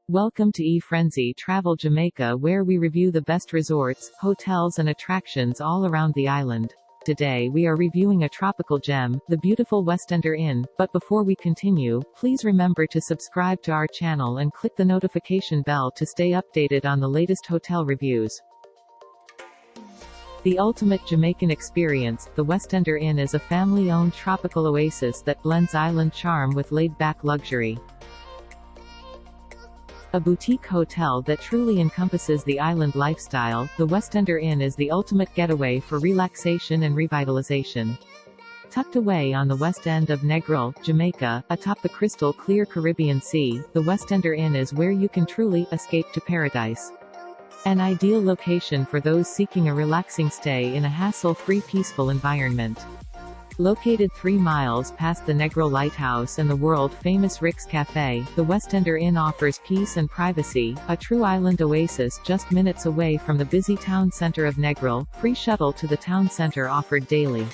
Welcome to eFrenzy Travel Jamaica, where we review the best resorts, hotels and attractions all around the island. Today we are reviewing a tropical gem, the beautiful Westender Inn, but before we continue, please remember to subscribe to our channel and click the notification bell to stay updated on the latest hotel reviews. The ultimate Jamaican experience, the Westender Inn is a family-owned tropical oasis that blends island charm with laid-back luxury. A boutique hotel that truly encompasses the island lifestyle, the Westender Inn is the ultimate getaway for relaxation and revitalization. Tucked away on the west end of Negril, Jamaica, atop the crystal-clear Caribbean Sea, the Westender Inn is where you can truly escape to paradise. An ideal location for those seeking a relaxing stay in a hassle-free peaceful environment. Located 3 miles past the Negril Lighthouse and the world-famous Rick's Cafe, the Westender Inn offers peace and privacy, a true island oasis just minutes away from the busy town center of Negril. Free shuttle to the town center offered daily.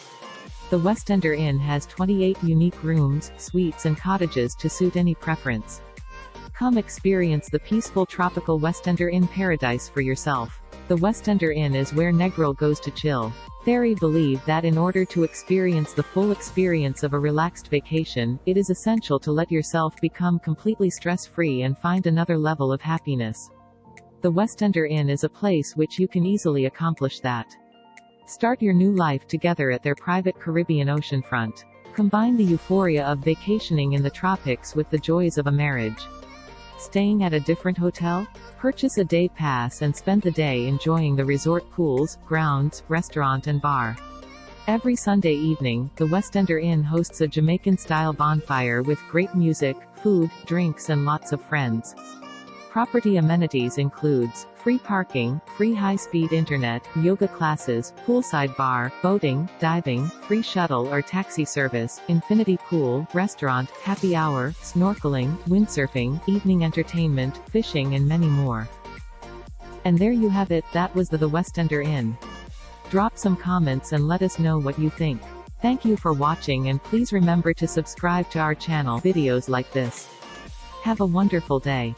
The Westender Inn has 28 unique rooms, suites and cottages to suit any preference. Come experience the peaceful tropical Westender Inn paradise for yourself. The Westender Inn is where Negril goes to chill. They believe that in order to experience the full experience of a relaxed vacation, it is essential to let yourself become completely stress-free and find another level of happiness. The Westender Inn is a place which you can easily accomplish that. Start your new life together at their private Caribbean oceanfront. Combine the euphoria of vacationing in the tropics with the joys of a marriage. Staying at a different hotel? Purchase a day pass and spend the day enjoying the resort pools, grounds, restaurant and bar. Every Sunday evening, the Westender Inn hosts a Jamaican-style bonfire with great music, food, drinks and lots of friends. Property amenities includes free parking, free high-speed internet, yoga classes, poolside bar, boating, diving, free shuttle or taxi service, infinity pool, restaurant, happy hour, snorkeling, windsurfing, evening entertainment, fishing and many more. And there you have it, that was the Westender Inn. Drop some comments and let us know what you think. Thank you for watching and please remember to subscribe to our channel videos like this. Have a wonderful day.